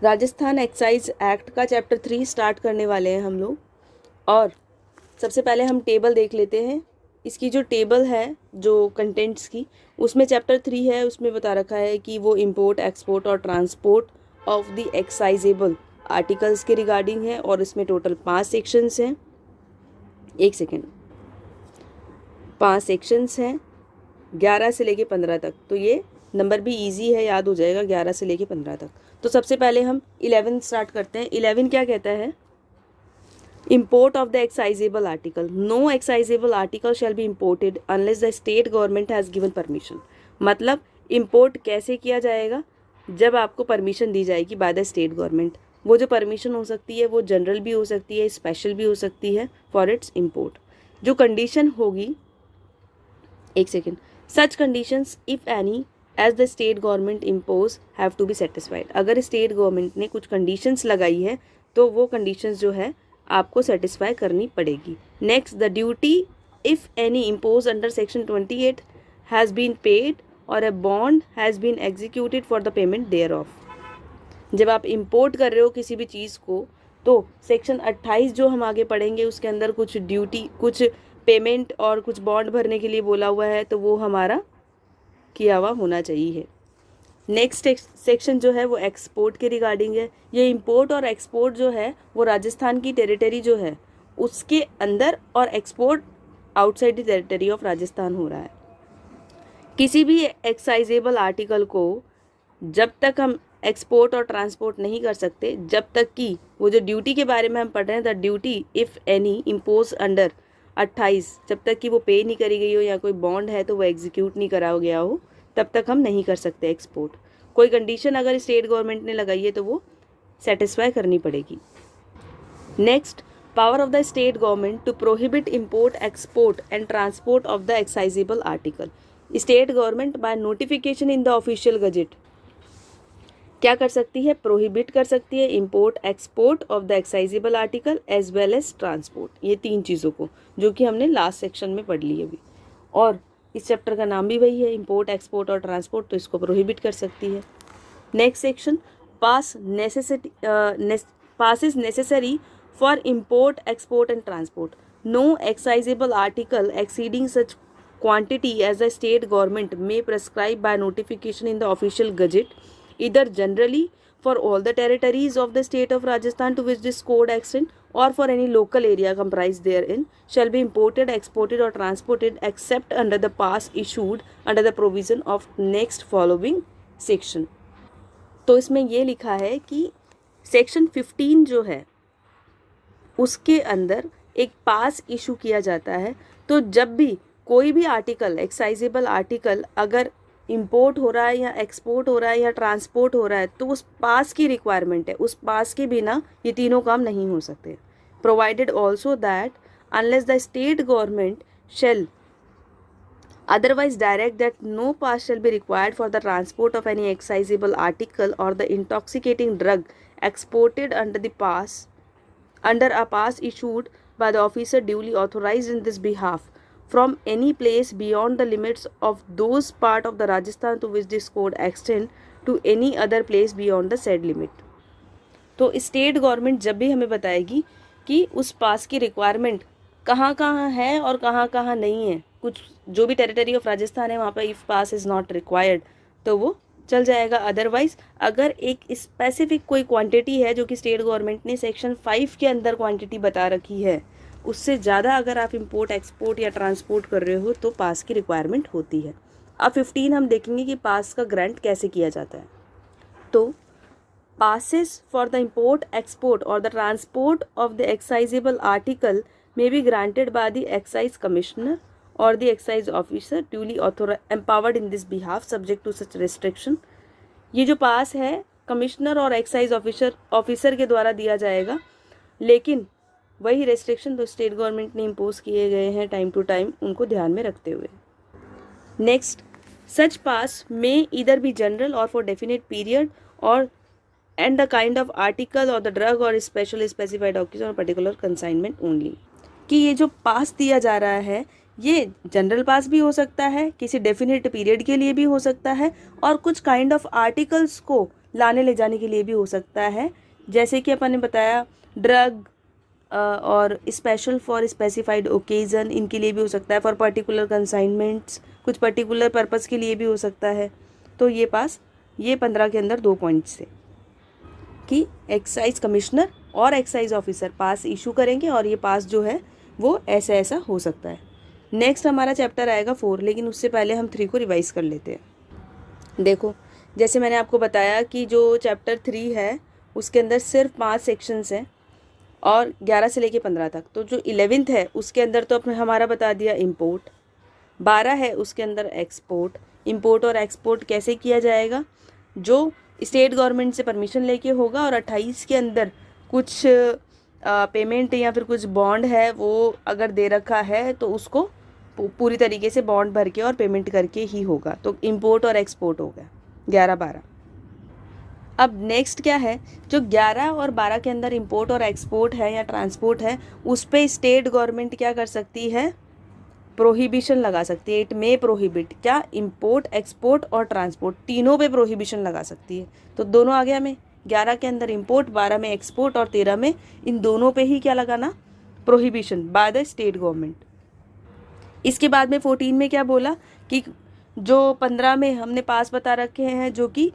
Rajasthan excise act का chapter 3 start करने वाले हैं हम लोग। और सबसे पहले हम टेबल देख लेते हैं। इसकी जो टेबल है जो कंटेंट्स की, उसमें चैप्टर 3 है, उसमें बता रखा है कि वो इंपोर्ट, एक्सपोर्ट और ट्रांसपोर्ट ऑफ द एक्साइजेबल आर्टिकल्स के रिगार्डिंग है। और इसमें टोटल 5 सेक्शंस हैं। 5 सेक्शंस हैं 11 से लेके 15 तक। तो ये नंबर भी इजी है, याद हो जाएगा 11 से लेके 15 तक। तो सबसे पहले हम 11 स्टार्ट करते हैं। 11 क्या कहता है? Import of the excisable article. No excisable article shall be imported unless the state government has given permission. मतलब import कैसे किया जाएगा? जब आपको परमिशन दी जाएगी बाय द स्टेट गवर्नमेंट। वो जो परमिशन हो सकती है वो जनरल भी हो सकती है, स्पेशल भी हो सकती है फॉर इट्स इम्पोर्ट। जो कंडीशन होगी, such conditions if any as the state government impose have to be satisfied. अगर स्टेट गवर्नमेंट ने कुछ कंडीशंस लगाई है तो वो कंडीशंस जो है आपको सेटिस्फाई करनी पड़ेगी। Next, the duty if any impose under section 28 has been paid और a bond has been executed for the payment thereof. जब आप इंपोर्ट कर रहे हो किसी भी चीज़ को, तो सेक्शन 28 जो हम आगे पढ़ेंगे उसके अंदर कुछ ड्यूटी, कुछ पेमेंट और कुछ बॉन्ड भरने के लिए बोला हुआ है, तो वो हमारा किया हुआ होना चाहिए। नेक्स्ट सेक्शन जो है वो एक्सपोर्ट के रिगार्डिंग है। ये इंपोर्ट और एक्सपोर्ट जो है वो राजस्थान की टेरिटरी जो है उसके अंदर, और export outside the territory of Rajasthan हो रहा है। किसी भी एक्साइजेबल आर्टिकल को जब तक हम एक्सपोर्ट और ट्रांसपोर्ट नहीं कर सकते, जब तक कि वो जो ड्यूटी के बारे में हम पढ़ रहे हैं, the duty if any impose under 28, जब तक कि वो पे नहीं करी गई हो या कोई बॉन्ड है तो वो एग्जीक्यूट नहीं करा गया हो, तब तक हम नहीं कर सकते एक्सपोर्ट। कोई कंडीशन अगर स्टेट गवर्नमेंट ने लगाई है तो वो सेटिस्फाई करनी पड़ेगी। Next, power of the state government to prohibit import, export and transport of the excisable article. State government by notification in the official gazette क्या कर सकती है? प्रोहिबिट कर सकती है import, export of the excisable article as well as transport. ये 3 चीज़ों को, जो कि हमने लास्ट सेक्शन में पढ़ ली अभी। और इस चैप्टर का नाम भी वही है, इंपोर्ट, एक्सपोर्ट और ट्रांसपोर्ट, तो इसको प्रोहिबिट कर सकती है। Next section, pass is necessary for import, export and transport. No excisable article exceeding such quantity as the state government may prescribe by notification in the official gazette either generally for all the territories of the state of Rajasthan to which this code extend, or for any local area comprised therein, shall be imported, exported or transported except under the pass issued under the provision of next following section। तो इसमें ये लिखा है कि section 15 जो है उसके अंदर एक पास इशू किया जाता है। तो जब भी कोई भी आर्टिकल, एक्साइजेबल आर्टिकल अगर इंपोर्ट हो रहा है या एक्सपोर्ट हो रहा है या ट्रांसपोर्ट हो रहा है, तो उस पास की रिक्वायरमेंट है। उस पास के बिना ये तीनों काम नहीं हो सकते। Provided also that unless the state government shall otherwise direct that no pass shall be required for the transport of any excisable article or the intoxicating drug exported under a pass issued by the officer duly authorized in this behalf from any place beyond the limits of those part of the Rajasthan to which this code extend to any other place beyond the said limit। तो state government जब भी हमें बताएगी कि उस पास की requirement कहाँ कहाँ है और कहाँ कहाँ नहीं है, कुछ जो भी टेरिटरी ऑफ राजस्थान है वहाँ पर if pass is not required तो वो चल जाएगा। अदरवाइज अगर एक स्पेसिफिक कोई क्वांटिटी है जो कि स्टेट गवर्नमेंट ने सेक्शन 5 के अंदर क्वांटिटी बता रखी है, उससे ज़्यादा अगर आप इंपोर्ट, एक्सपोर्ट या ट्रांसपोर्ट कर रहे हो तो पास की रिक्वायरमेंट होती है। अब 15 हम देखेंगे कि पास का ग्रांट कैसे किया जाता है। तो passes for the import, export or the transport of the excisable article may be granted by the excise commissioner or the excise officer duly empowered in this behalf subject to such restriction। ये जो पास है commissioner और excise officer के द्वारा दिया जाएगा, लेकिन वही रेस्ट्रिक्शन तो स्टेट गवर्नमेंट ने इम्पोज किए गए हैं टाइम टू टाइम, उनको ध्यान में रखते हुए। नेक्स्ट, सच पास मे इधर बी जनरल और फॉर डेफिनेट पीरियड और and the kind of article or the drug or special specified occasion or particular consignment only। कि ये जो पास दिया जा रहा है ये जनरल पास भी हो सकता है, किसी डेफिनेट पीरियड के लिए भी हो सकता है, और कुछ काइंड ऑफ आर्टिकल्स को लाने ले जाने के लिए भी हो सकता है, जैसे कि अपन ने बताया ड्रग और स्पेशल फॉर स्पेसिफाइड ओकेज़न, इनके लिए भी हो सकता है। फॉर पर्टिकुलर कंसाइनमेंट्स, कुछ पर्टिकुलर पर्पज़ के लिए भी हो सकता है। तो ये 15 के अंदर 2 पॉइंट्स थे कि एक्साइज कमिश्नर और एक्साइज ऑफिसर पास इशू करेंगे और ये पास जो है वो ऐसा ऐसा हो सकता है। नेक्स्ट हमारा चैप्टर आएगा 4, लेकिन उससे पहले हम 3 को रिवाइज कर लेते हैं। देखो, जैसे मैंने आपको बताया कि जो चैप्टर 3 है उसके अंदर सिर्फ 5 सेक्शंस हैं और 11 से लेके 15 तक। तो जो 11th है उसके अंदर तो अपने हमारा बता दिया इम्पोर्ट, 12 है उसके अंदर एक्सपोर्ट। इम्पोर्ट और एक्सपोर्ट कैसे किया जाएगा, जो स्टेट गवर्नमेंट से परमिशन लेके होगा, और 28 के अंदर कुछ पेमेंट या फिर कुछ बॉन्ड है वो अगर दे रखा है तो उसको पूरी तरीके से बॉन्ड भर के और पेमेंट करके ही होगा। तो इम्पोर्ट और एक्सपोर्ट हो गया 11-12। अब नेक्स्ट क्या है, जो 11 और 12 के अंदर इम्पोर्ट और एक्सपोर्ट है या ट्रांसपोर्ट है, उस पर स्टेट गवर्नमेंट क्या कर सकती है, प्रोहिबिशन लगा सकती है। इट मे प्रोहिबिट, क्या, इम्पोर्ट, एक्सपोर्ट और ट्रांसपोर्ट तीनों पे प्रोहिबिशन लगा सकती है। तो दोनों आ गया हमें, 11 के अंदर इम्पोर्ट, 12 में एक्सपोर्ट और 13 में इन दोनों पे ही क्या लगाना, prohibition bye the state government. इसके बाद में 14 में क्या बोला कि जो 15 में हमने पास बता रखे हैं, जो कि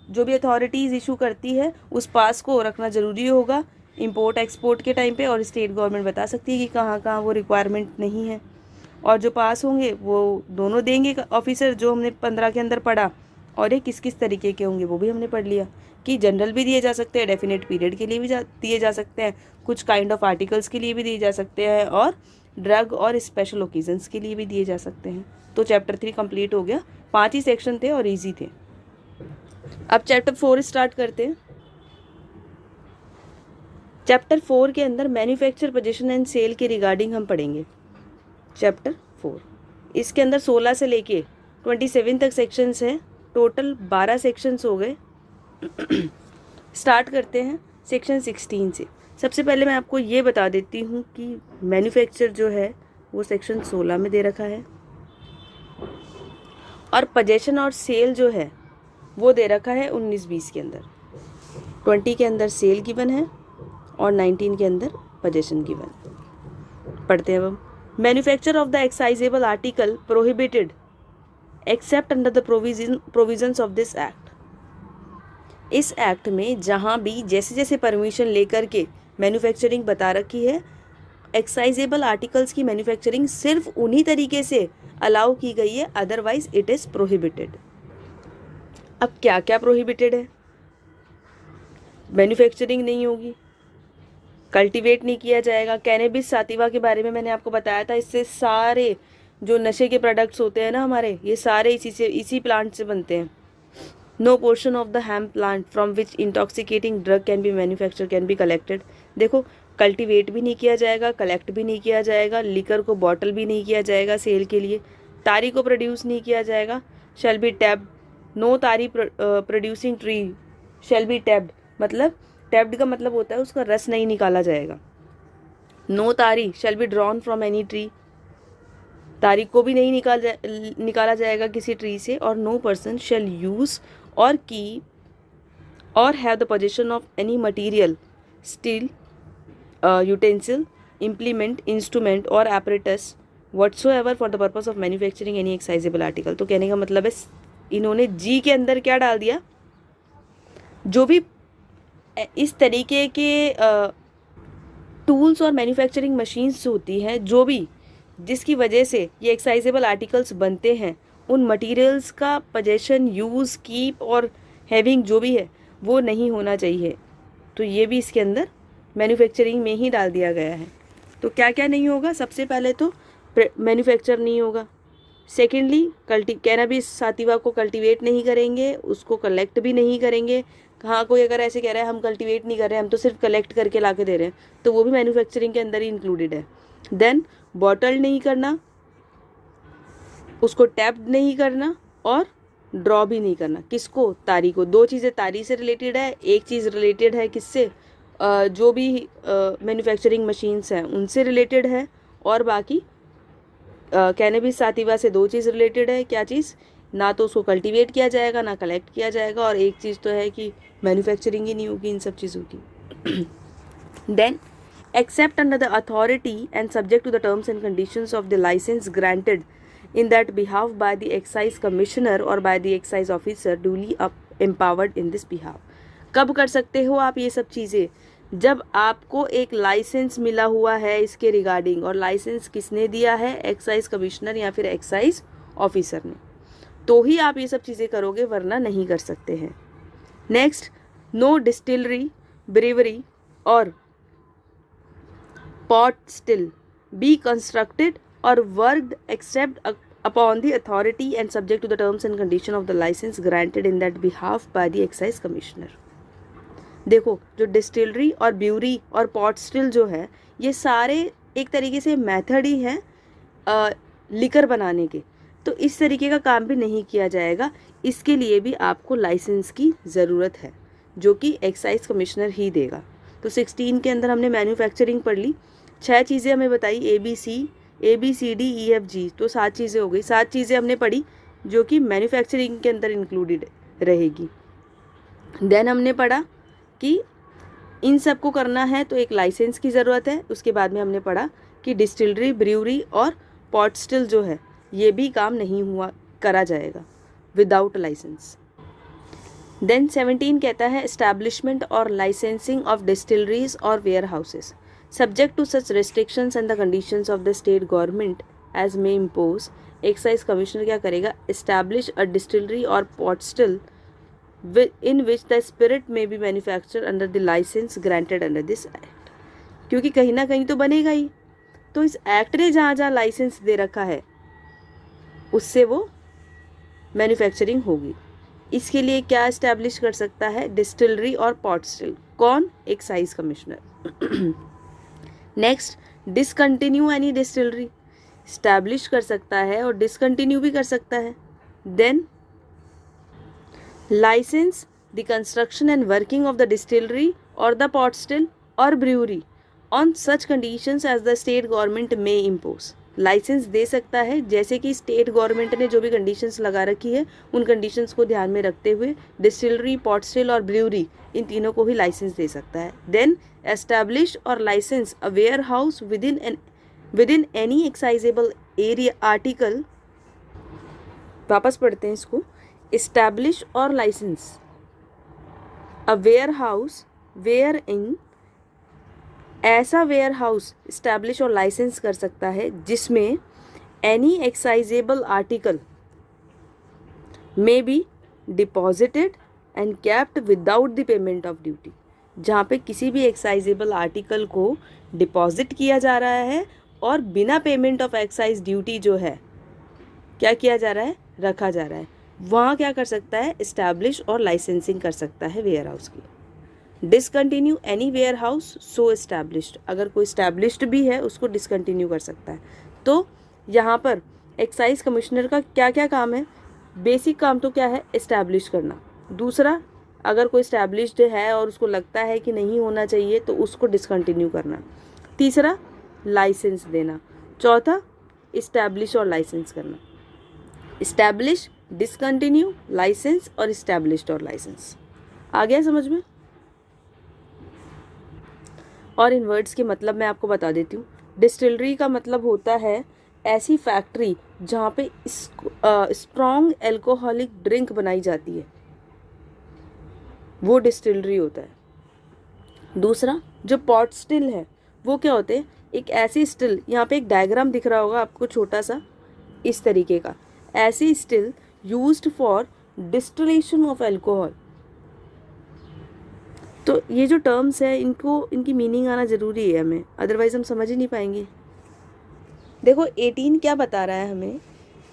जो भी अथॉरिटीज़ इशू करती है उस पास को रखना ज़रूरी होगा इंपोर्ट एक्सपोर्ट के टाइम पे, और स्टेट गवर्नमेंट बता सकती है कि कहाँ कहाँ वो रिक्वायरमेंट नहीं है। और जो पास होंगे वो दोनों देंगे ऑफिसर, जो हमने 15 के अंदर पढ़ा, और ये किस किस तरीके के होंगे वो भी हमने पढ़ लिया कि जनरल भी दिए जा सकते हैं, डेफिनेट पीरियड के लिए भी दिए जा सकते हैं, कुछ काइंड ऑफ आर्टिकल्स के लिए भी दिए जा सकते हैं, और ड्रग और स्पेशल ओकेजन्स के लिए भी दिए जा सकते हैं। तो चैप्टर 3 कंप्लीट हो गया, 5 ही सेक्शन थे और ईजी थे। अब चैप्टर 4 स्टार्ट करते हैं। चैप्टर 4 के अंदर मैन्युफैक्चर, पोजीशन एंड सेल के रिगार्डिंग हम पढ़ेंगे। चैप्टर 4 इसके अंदर 16 से लेके 27 तक सेक्शंस हैं, टोटल 12 सेक्शंस हो गए। स्टार्ट करते हैं सेक्शन 16 से। सबसे पहले मैं आपको ये बता देती हूँ कि मैन्युफैक्चर जो है वो सेक्शन 16 में दे रखा है, और पोजीशन और सेल जो है वो दे रखा है 19-20 के अंदर। 20 के अंदर सेल गिवन है और 19 के अंदर पोजीशन गिवन। पढ़ते हैं अब। Manufacture of the excisable article prohibited except under the provisions of this act. इस एक्ट में जहाँ भी जैसे जैसे परमिशन लेकर के मैन्युफैक्चरिंग बता रखी है, एक्साइजेबल आर्टिकल्स की मैन्युफैक्चरिंग सिर्फ उन्हीं तरीके से अलाउ की गई है, अदरवाइज इट इज़ प्रोहिबिटेड। अब क्या क्या प्रोहिबिटेड है, मैन्युफैक्चरिंग नहीं होगी, कल्टीवेट नहीं किया जाएगा। कैनेबिस साटिवा के बारे में मैंने आपको बताया था, इससे सारे जो नशे के प्रोडक्ट्स होते हैं ना हमारे, ये सारे इसी प्लांट से बनते हैं। No portion of the hemp plant from which intoxicating drug can be manufacture can be collected. देखो, कल्टीवेट भी नहीं किया जाएगा, कलेक्ट भी नहीं किया जाएगा, लिकर को बॉटल भी नहीं किया जाएगा सेल के लिए, तारी को प्रोड्यूस नहीं किया जाएगा। शैल बी टैप्ड, नो तारी producing tree shall be tapped, मतलब टैप्ड का मतलब होता है उसका रस नहीं निकाला जाएगा। नो तारी shall be drawn from any tree, तारी को भी नहीं निकाला जाएगा किसी ट्री से। और नो पर्सन शैल यूज और कीप और have the position of any material, steel, utensil, implement, instrument और apparatus whatsoever for the purpose of manufacturing any excisable article। तो कहने का मतलब है इन्होंने जी के अंदर क्या डाल दिया, जो भी इस तरीके के टूल्स और मैन्युफैक्चरिंग मशीन्स होती हैं, जो भी जिसकी वजह से ये एक्साइजेबल आर्टिकल्स बनते हैं, उन मटेरियल्स का पोजेशन, यूज़, कीप और हैविंग जो भी है वो नहीं होना चाहिए। तो ये भी इसके अंदर मैन्युफैक्चरिंग में ही डाल दिया गया है। तो क्या क्या नहीं होगा, सबसे पहले तो मैन्युफैक्चर नहीं होगा। सेकेंडली, कैनाबिस साटिवा को कल्टीवेट नहीं करेंगे, उसको कलेक्ट भी नहीं करेंगे। हाँ, कोई अगर ऐसे कह रहा है हम कल्टीवेट नहीं कर रहे हैं, हम तो सिर्फ कलेक्ट करके ला के दे रहे हैं, तो वो भी मैन्युफैक्चरिंग के अंदर ही इंक्लूडेड है। देन बॉटल नहीं करना, उसको टैप्ड नहीं करना और ड्रॉ भी नहीं करना। किसको, तारी को। 2 चीज़ें तारी से रिलेटेड है, एक चीज़ रिलेटेड है किससे, जो भी मैन्युफैक्चरिंग मशीन्स हैं उनसे रिलेटेड है, और बाकी कैनाबिस साटिवा से 2 चीज़ रिलेटेड है। क्या चीज़, ना तो उसको कल्टीवेट किया जाएगा, ना कलेक्ट किया जाएगा, और एक चीज़ तो है कि मैन्युफैक्चरिंग ही नहीं होगी इन सब चीज़ों की। Then except under the authority and subject to the terms and conditions of the license granted in that behalf by the excise commissioner or by the excise officer duly empowered in this behalf। कब कर सकते हो आप ये सब चीज़ें? जब आपको एक लाइसेंस मिला हुआ है इसके रिगार्डिंग, और लाइसेंस किसने दिया है? एक्साइज कमिश्नर या फिर एक्साइज ऑफिसर ने, तो ही आप ये सब चीज़ें करोगे, वरना नहीं कर सकते हैं। नेक्स्ट, नो डिस्टिलरी, ब्रीवरी और pot still be constructed or worked except upon the authority and subject to the terms and condition of the license granted in that behalf by the excise commissioner। देखो, जो distillery और bury और pot still जो है, ये सारे एक तरीके से मेथड ही हैं लिकर बनाने के, तो इस तरीके का काम भी नहीं किया जाएगा। इसके लिए भी आपको लाइसेंस की ज़रूरत है, जो कि एक्साइज कमिश्नर ही देगा। तो 16 के अंदर हमने मैन्युफैक्चरिंग पढ़ ली, 6 चीज़ें हमें बताई, ABCD, तो 7 चीज़ें हो गई। 7 चीज़ें हमने पढ़ी जो कि मैन्युफैक्चरिंग के अंदर इंक्लूडेड रहेगी। देन हमने पढ़ा कि इन सब को करना है तो एक लाइसेंस की ज़रूरत है। उसके बाद में हमने पढ़ा कि डिस्टिलरी, ब्रूअरी और पॉट स्टिल जो है, ये भी काम नहीं करा जाएगा विदाउट लाइसेंस। देन 17 कहता है एस्टैब्लिशमेंट और लाइसेंसिंग ऑफ डिस्टिलरीज और warehouses subject to such restrictions and the conditions of the state government as may impose। Excise commissioner क्या करेगा? establish a distillery or pot still in which the spirit may be manufactured under the license granted under this act। क्योंकि कहीं ना कहीं तो बनेगा ही, तो इस एक्ट ने जहाँ जहाँ लाइसेंस दे रखा है उससे वो मैन्युफैक्चरिंग होगी। इसके लिए क्या इस्टेब्लिश कर सकता है? डिस्टिलरी और पॉट स्टिल। कौन? Excise commissioner. Next, discontinue any distillery, establish कर सकता है और डिसकंटिन्यू भी कर सकता है। Then license the construction and working of the distillery और द पॉट स्टिल और brewery on such conditions as the state government में इम्पोज। लाइसेंस दे सकता है जैसे कि स्टेट गवर्नमेंट ने जो भी कंडीशंस लगा रखी है उन कंडीशंस को ध्यान में रखते हुए डिस्टिलरी, पॉट स्टिल और ब्रूअरी, इन तीनों को ही लाइसेंस दे सकता है। देन एस्टैब्लिश और license a warehouse within any excisable area article. वापस पढ़ते हैं इसको। एस्टैब्लिश और license a warehouse wherein, ऐसा वेयर हाउस इस्टेब्लिश और लाइसेंस कर सकता है जिसमें any excisable article may be deposited and kept without the payment of duty. जहाँ पे किसी भी एक्साइजेबल आर्टिकल को डिपॉजिट किया जा रहा है और बिना पेमेंट ऑफ एक्साइज ड्यूटी जो है क्या किया जा रहा है? रखा जा रहा है। वहाँ क्या कर सकता है? इस्टेब्लिश और लाइसेंसिंग कर सकता है वेयर हाउस की। Discontinue any warehouse so established, अगर कोई इस्टेब्लिश्ड भी है उसको डिसकंटिन्यू कर सकता है। तो यहाँ पर एक्साइज कमिश्नर का क्या क्या काम है? बेसिक काम तो क्या है? इस्टेब्लिश करना। दूसरा, अगर कोई इस्टेब्लिश्ड है और उसको लगता है कि नहीं होना चाहिए तो उसको डिसकंटिन्यू करना। तीसरा, लाइसेंस देना। चौथा, इस्टेब्लिश और लाइसेंस करना। इस्टेब्लिश, डिसकंटिन्यू, लाइसेंस और इस्टेब्लिश्ड और लाइसेंस। आ गया समझ में? और इन वर्ड्स के मतलब मैं आपको बता देती हूँ। डिस्टिलरी का मतलब होता है ऐसी फैक्ट्री जहाँ पे स्ट्रॉन्ग एल्कोहलिक ड्रिंक बनाई जाती है, वो डिस्टिलरी होता है। दूसरा, जो पॉट स्टिल है वो क्या होते हैं? एक ऐसी स्टिल, यहाँ पे एक डायग्राम दिख रहा होगा आपको छोटा सा इस तरीके का, ऐसी still used for distillation of alcohol. तो ये जो टर्म्स है इनकी मीनिंग आना ज़रूरी है हमें, अदरवाइज़ हम समझ ही नहीं पाएंगे। देखो 18 क्या बता रहा है हमें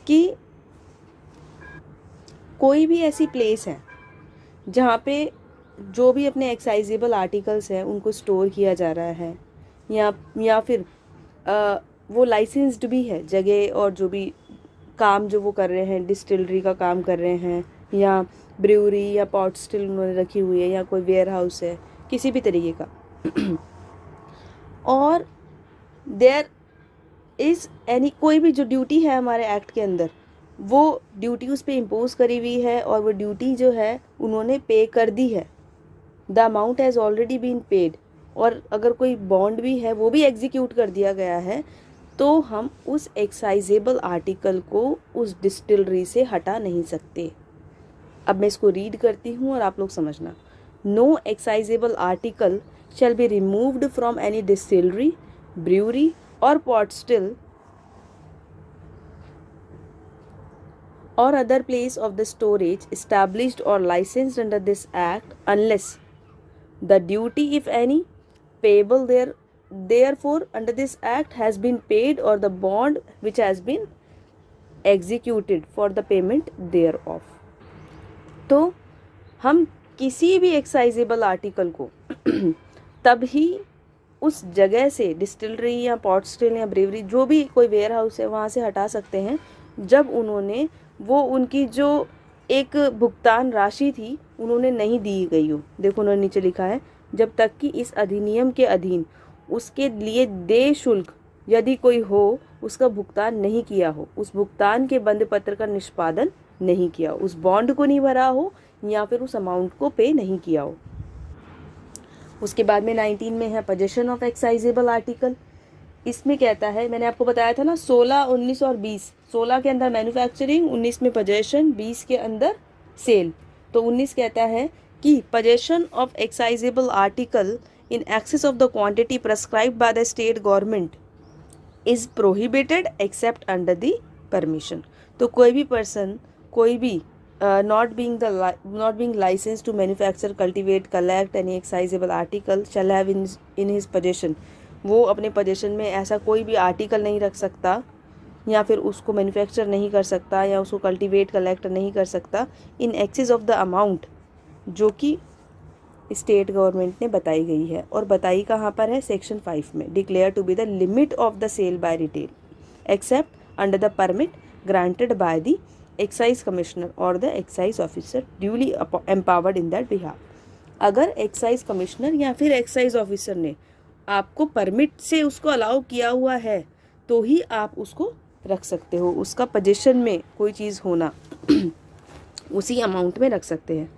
कि कोई भी ऐसी प्लेस है जहाँ पे जो भी अपने एक्साइजेबल आर्टिकल्स हैं उनको स्टोर किया जा रहा है, या फिर वो लाइसेंस्ड भी है जगह, और जो भी काम जो वो कर रहे हैं, डिस्टिलरी का काम कर रहे हैं या ब्रूअरी या पॉट स्टिल उन्होंने रखी हुई है या कोई वेयर हाउस है किसी भी तरीके का, और देयर इज़ एनी, कोई भी जो ड्यूटी है हमारे एक्ट के अंदर वो ड्यूटी उस पर इम्पोज करी हुई है और वो ड्यूटी जो है उन्होंने पे कर दी है, the amount has already been paid, और अगर कोई बॉन्ड भी है वो भी एग्जीक्यूट कर दिया गया है, तो हम उस एक्साइजेबल आर्टिकल को उस डिस्टिलरी से हटा नहीं सकते। अब मैं इसको रीड करती हूँ और आप लोग समझना। No excisable article shall be removed from any distillery, brewery or pot still or other place of the storage established or licensed under this act unless the duty, if any, payable therefore under this act has been paid or the bond which has been executed for the payment thereof। तो हम किसी भी एक्साइजेबल article को तब ही उस जगह से, distillery या पॉट स्टिल या ब्रेवरी, जो भी कोई वेयर हाउस है वहाँ से हटा सकते हैं जब उन्होंने वो उनकी जो एक भुगतान राशि थी उन्होंने नहीं दी गई हो। देखो उन्होंने नीचे लिखा है, जब तक कि इस अधिनियम के अधीन उसके लिए देय शुल्क यदि कोई हो उसका भुगतान नहीं किया हो, उस भुगतान के बंद पत्र का निष्पादन नहीं किया हो, उस बॉन्ड को नहीं भरा हो या फिर उस अमाउंट को पे नहीं किया हो। उसके बाद में 19 में है पोजेशन ऑफ एक्साइजेबल आर्टिकल। इसमें कहता है, मैंने आपको बताया था ना 16, 19 और 20, 16 के अंदर मैन्युफैक्चरिंग, 19 में पोजेशन, 20 के अंदर सेल। तो 19 कहता है कि possession of excisable article in excess of the quantity prescribed by the state government is prohibited except under the permission. तो कोई भी पर्सन, कोई भी not being licensed to manufacture, cultivate, collect any excisable article shall have in his possession, वो अपने possession में ऐसा कोई भी आर्टिकल नहीं रख सकता या फिर उसको मैन्युफैक्चर नहीं कर सकता या उसको कल्टीवेट, कलेक्ट नहीं कर सकता इन एक्सेस ऑफ द अमाउंट जो कि स्टेट गवर्नमेंट ने बताई गई है। और बताई कहाँ पर है? सेक्शन 5 में, declare to be the limit of the sale by retail except under the permit granted by the excise commissioner और the excise officer duly empowered in that behalf. अगर एक्साइज कमिश्नर या फिर एक्साइज ऑफिसर ने आपको permit से उसको allow किया हुआ है तो ही आप उसको रख सकते हो। उसका पोजीशन में कोई चीज़ होना उसी अमाउंट में रख सकते हैं।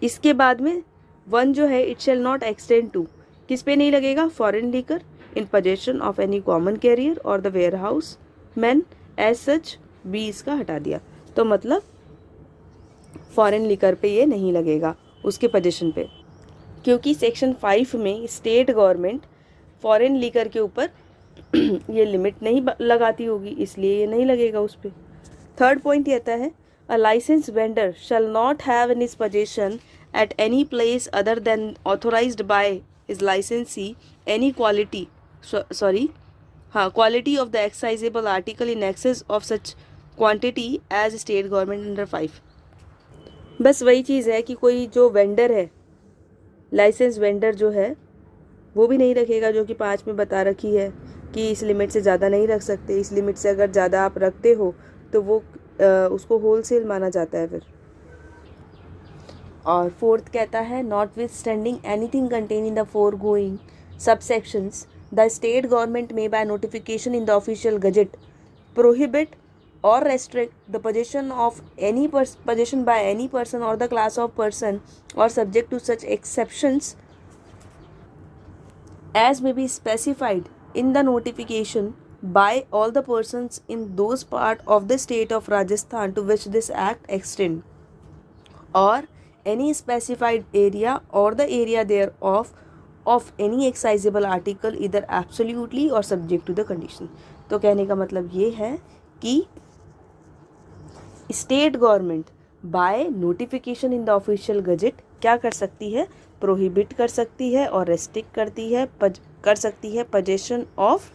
इसके बाद में 1 जो है, it shall not extend to, किस पे नहीं लगेगा? Foreign liquor in possession of any common carrier और the warehouseman as such, B इसका हटा दिया। तो मतलब फॉरेन लिकर पे ये नहीं लगेगा उसके पोजीशन पे, क्योंकि सेक्शन 5 में स्टेट गवर्नमेंट फॉरेन लिकर के ऊपर ये लिमिट नहीं लगाती होगी, इसलिए ये नहीं लगेगा उस पर। थर्ड पॉइंट ये आता है, a license vendor shall not have in his position at any place other than authorised by his licensee any quality of the excisable article in excess of such quantity as state government under 5। बस वही चीज़ है कि कोई जो vendor है, licence vendor जो है, वो भी नहीं रखेगा जो कि 5 में बता रखी है कि इस लिमिट से ज़्यादा नहीं रख सकते। इस लिमिट से अगर ज़्यादा आप रखते हो तो वो उसको होलसेल माना जाता है फिर। और फोर्थ कहता है, notwithstanding anything contain in the foregoing subsections the state government may by notification in the official gazette prohibit or restrict the possession by any person or the class of person or subject to such exceptions as may be specified in the notification by all the persons in those part of the state of Rajasthan to which this act extend or any specified area or the area thereof of any excisable article either absolutely or subject to the condition। तो कहने का मतलब ये है कि state government by notification in the official gazette क्या कर सकती है? प्रोहिबिट कर सकती है और रेस्ट्रिक्ट कर सकती है पोजेशन ऑफ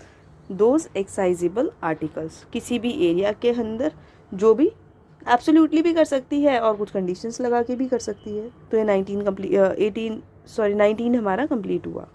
दोज एक्साइजेबल आर्टिकल्स किसी भी एरिया के अंदर, जो भी एब्सोल्युटली भी कर सकती है और कुछ कंडीशंस लगा के भी कर सकती है। तो ये 19 हमारा कंप्लीट हुआ।